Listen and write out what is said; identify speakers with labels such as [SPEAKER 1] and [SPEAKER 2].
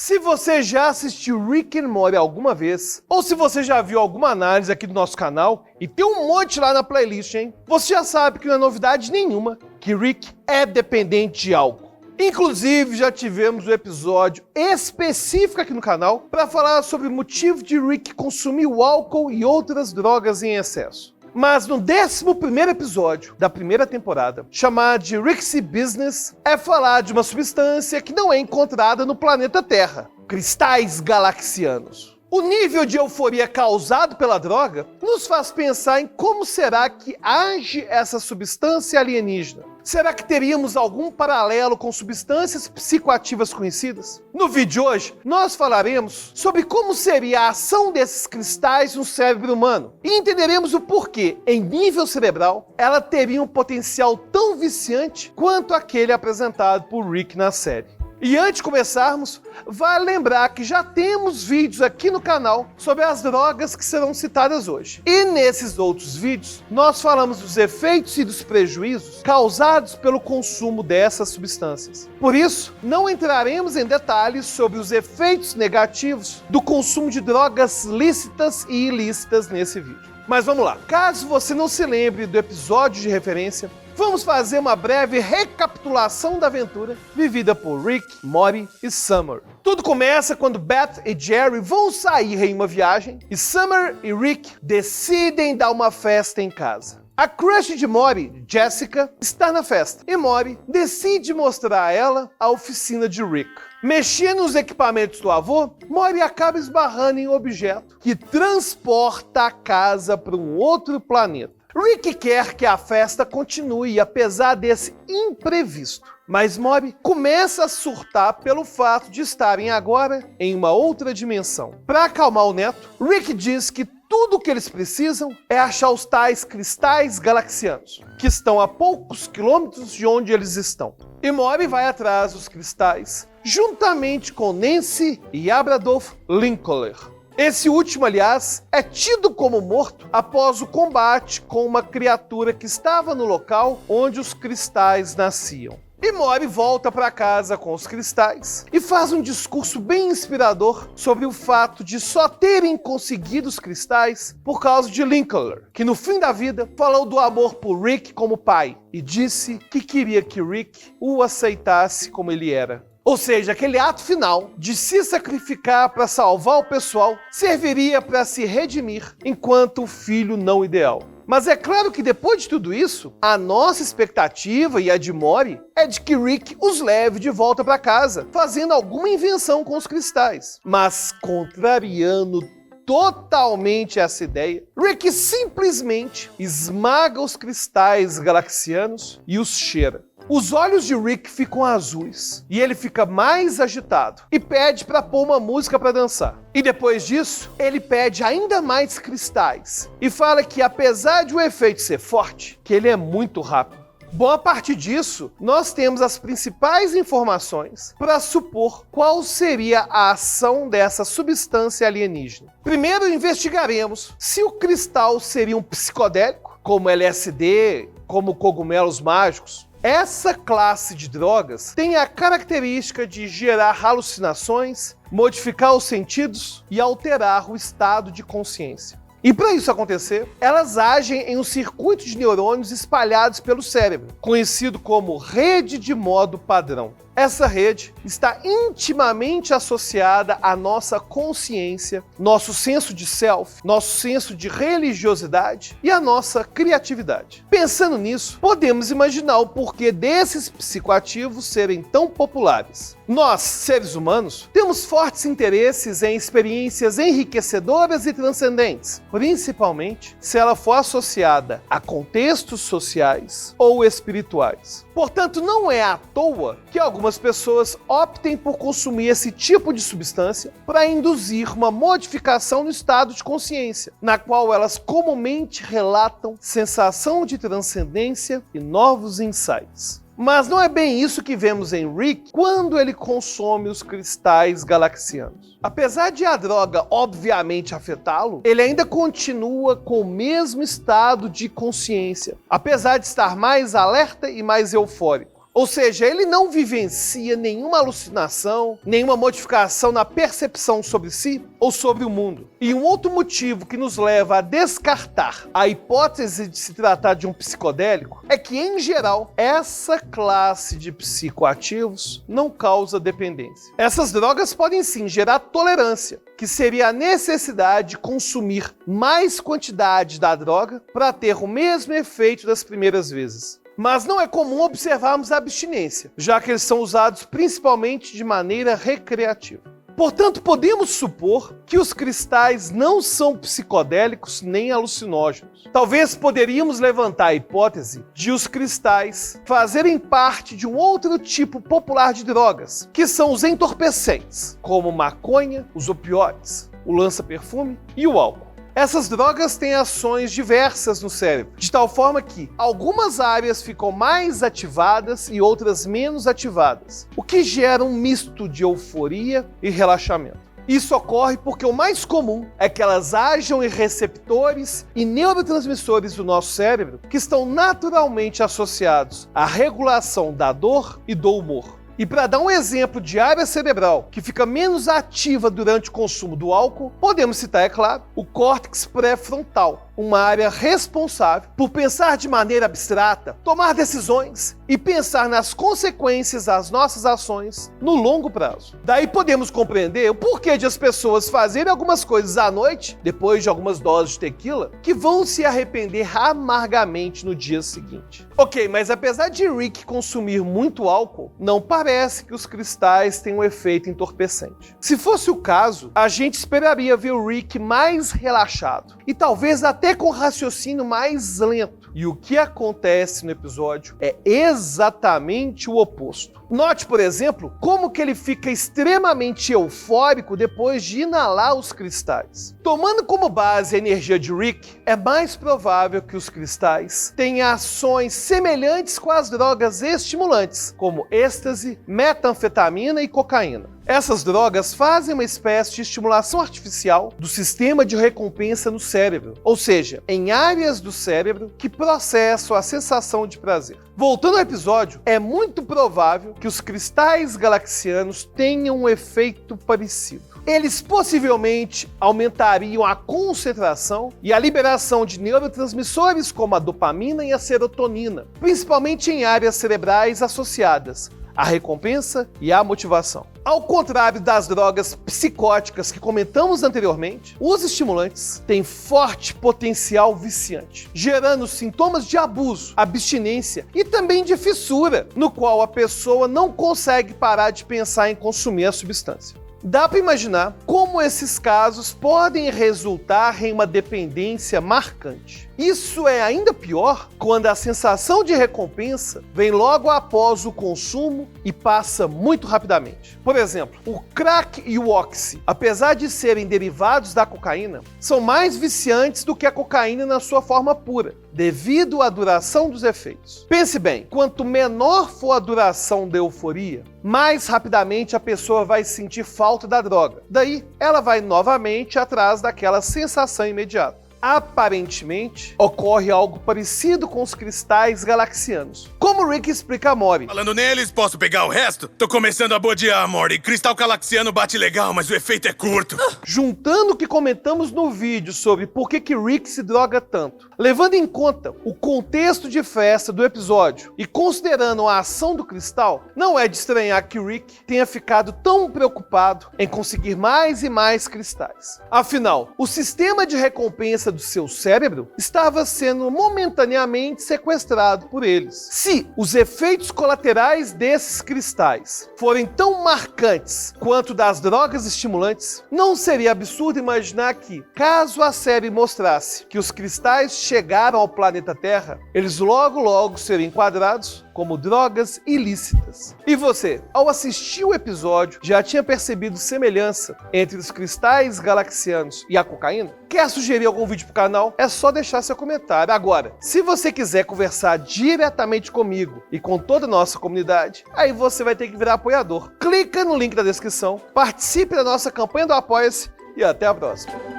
[SPEAKER 1] Se você já assistiu Rick and Morty alguma vez, ou se você já viu alguma análise aqui do nosso canal, e tem um monte lá na playlist, hein? Você já sabe que não é novidade nenhuma que Rick é dependente de álcool. Inclusive, já tivemos um episódio específico aqui no canal para falar sobre o motivo de Rick consumir o álcool e outras drogas em excesso. Mas no 11º episódio da primeira temporada, chamado de Rick's Business, é falar de uma substância que não é encontrada no planeta Terra: cristais galaxianos. O nível de euforia causado pela droga nos faz pensar em como será que age essa substância alienígena. Será que teríamos algum paralelo com substâncias psicoativas conhecidas? No vídeo de hoje, nós falaremos sobre como seria a ação desses cristais no cérebro humano e entenderemos o porquê, em nível cerebral, ela teria um potencial tão viciante quanto aquele apresentado por Rick na série. E antes de começarmos, vale lembrar que já temos vídeos aqui no canal sobre as drogas que serão citadas hoje. E nesses outros vídeos, nós falamos dos efeitos e dos prejuízos causados pelo consumo dessas substâncias. Por isso, não entraremos em detalhes sobre os efeitos negativos do consumo de drogas lícitas e ilícitas nesse vídeo. Mas vamos lá. Caso você não se lembre do episódio de referência, vamos fazer uma breve recapitulação da aventura vivida por Rick, Morty e Summer. Tudo começa quando Beth e Jerry vão sair em uma viagem e Summer e Rick decidem dar uma festa em casa. A crush de Morty, Jessica, está na festa e Morty decide mostrar a ela a oficina de Rick. Mexendo nos equipamentos do avô, Morty acaba esbarrando em um objeto que transporta a casa para um outro planeta. Rick quer que a festa continue, apesar desse imprevisto. Mas Morty começa a surtar pelo fato de estarem agora em uma outra dimensão. Para acalmar o neto, Rick diz que tudo o que eles precisam é achar os tais cristais galaxianos, que estão a poucos quilômetros de onde eles estão. E Morty vai atrás dos cristais, juntamente com Nancy e Adolf Linklater. Esse último, aliás, é tido como morto após o combate com uma criatura que estava no local onde os cristais nasciam. E Morty volta para casa com os cristais e faz um discurso bem inspirador sobre o fato de só terem conseguido os cristais por causa de Linklater, que no fim da vida falou do amor por Rick como pai e disse que queria que Rick o aceitasse como ele era. Ou seja, aquele ato final de se sacrificar para salvar o pessoal serviria para se redimir enquanto o filho não ideal. Mas é claro que depois de tudo isso, a nossa expectativa e a de Morty é de que Rick os leve de volta para casa, fazendo alguma invenção com os cristais. Mas contrariando totalmente essa ideia, Rick simplesmente esmaga os cristais galaxianos e os cheira. Os olhos de Rick ficam azuis e ele fica mais agitado e pede para pôr uma música para dançar. E depois disso, ele pede ainda mais cristais e fala que apesar de o efeito ser forte, que ele é muito rápido. Bom, a partir disso, nós temos as principais informações para supor qual seria a ação dessa substância alienígena. Primeiro, investigaremos se o cristal seria um psicodélico, como LSD, como cogumelos mágicos. Essa classe de drogas tem a característica de gerar alucinações, modificar os sentidos e alterar o estado de consciência. E para isso acontecer, elas agem em um circuito de neurônios espalhados pelo cérebro, conhecido como rede de modo padrão. Essa rede está intimamente associada à nossa consciência, nosso senso de self, nosso senso de religiosidade e a nossa criatividade. Pensando nisso, podemos imaginar o porquê desses psicoativos serem tão populares. Nós, seres humanos, temos fortes interesses em experiências enriquecedoras e transcendentes, principalmente se ela for associada a contextos sociais ou espirituais. Portanto, não é à toa que algumas pessoas optem por consumir esse tipo de substância para induzir uma modificação no estado de consciência, na qual elas comumente relatam sensação de transcendência e novos insights. Mas não é bem isso que vemos em Rick quando ele consome os cristais galaxianos. Apesar de a droga obviamente afetá-lo, ele ainda continua com o mesmo estado de consciência, apesar de estar mais alerta e mais eufórico. Ou seja, ele não vivencia nenhuma alucinação, nenhuma modificação na percepção sobre si ou sobre o mundo. E um outro motivo que nos leva a descartar a hipótese de se tratar de um psicodélico é que, em geral, essa classe de psicoativos não causa dependência. Essas drogas podem sim gerar tolerância, que seria a necessidade de consumir mais quantidade da droga para ter o mesmo efeito das primeiras vezes. Mas não é comum observarmos a abstinência, já que eles são usados principalmente de maneira recreativa. Portanto, podemos supor que os cristais não são psicodélicos nem alucinógenos. Talvez poderíamos levantar a hipótese de os cristais fazerem parte de um outro tipo popular de drogas, que são os entorpecentes, como maconha, os opioides, o lança-perfume e o álcool. Essas drogas têm ações diversas no cérebro, de tal forma que algumas áreas ficam mais ativadas e outras menos ativadas, o que gera um misto de euforia e relaxamento. Isso ocorre porque o mais comum é que elas ajam em receptores e neurotransmissores do nosso cérebro que estão naturalmente associados à regulação da dor e do humor. E para dar um exemplo de área cerebral que fica menos ativa durante o consumo do álcool, podemos citar, é claro, o córtex pré-frontal, uma área responsável por pensar de maneira abstrata, tomar decisões e pensar nas consequências das nossas ações no longo prazo. Daí podemos compreender o porquê de as pessoas fazerem algumas coisas à noite, depois de algumas doses de tequila, que vão se arrepender amargamente no dia seguinte. Ok, mas apesar de Rick consumir muito álcool, não parece que os cristais tenham um efeito entorpecente. Se fosse o caso, a gente esperaria ver o Rick mais relaxado e talvez até com raciocínio mais lento. E o que acontece no episódio é exatamente o oposto. Note, por exemplo, como que ele fica extremamente eufórico depois de inalar os cristais. Tomando como base a energia de Rick, é mais provável que os cristais tenham ações semelhantes com as drogas estimulantes, como êxtase, metanfetamina e cocaína. Essas drogas fazem uma espécie de estimulação artificial do sistema de recompensa no cérebro, ou seja, em áreas do cérebro que processam a sensação de prazer. Voltando ao episódio, é muito provável que os cristais galaxianos tenham um efeito parecido. Eles possivelmente aumentariam a concentração e a liberação de neurotransmissores como a dopamina e a serotonina, principalmente em áreas cerebrais associadas à recompensa e à motivação. Ao contrário das drogas psicóticas que comentamos anteriormente, os estimulantes têm forte potencial viciante, gerando sintomas de abuso, abstinência e também de fissura, no qual a pessoa não consegue parar de pensar em consumir a substância. Dá para imaginar como esses casos podem resultar em uma dependência marcante. Isso é ainda pior quando a sensação de recompensa vem logo após o consumo e passa muito rapidamente. Por exemplo, o crack e o oxy, apesar de serem derivados da cocaína, são mais viciantes do que a cocaína na sua forma pura, devido à duração dos efeitos. Pense bem, quanto menor for a duração da euforia, mais rapidamente a pessoa vai sentir falta da droga. Daí, ela vai novamente atrás daquela sensação imediata. Aparentemente, ocorre algo parecido com os cristais galaxianos. Como Rick explica a Mori.
[SPEAKER 2] Falando neles, posso pegar o resto? Tô começando a bodear, Mori. Cristal galaxiano bate legal, mas o efeito é curto.
[SPEAKER 1] Juntando o que comentamos no vídeo sobre por que Rick se droga tanto, levando em conta o contexto de festa do episódio e considerando a ação do cristal, não é de estranhar que Rick tenha ficado tão preocupado em conseguir mais e mais cristais. Afinal, o sistema de recompensa do seu cérebro estava sendo momentaneamente sequestrado por eles. Se os efeitos colaterais desses cristais forem tão marcantes quanto das drogas estimulantes, não seria absurdo imaginar que, caso a série mostrasse que os cristais chegaram ao planeta Terra, eles logo seriam enquadrados como drogas ilícitas. E você, ao assistir o episódio, já tinha percebido semelhança entre os cristais galaxianos e a cocaína? Quer sugerir algum vídeo pro canal? É só deixar seu comentário. Agora, se você quiser conversar diretamente comigo e com toda a nossa comunidade, aí você vai ter que virar apoiador. Clica no link da descrição, participe da nossa campanha do Apoia-se e até a próxima.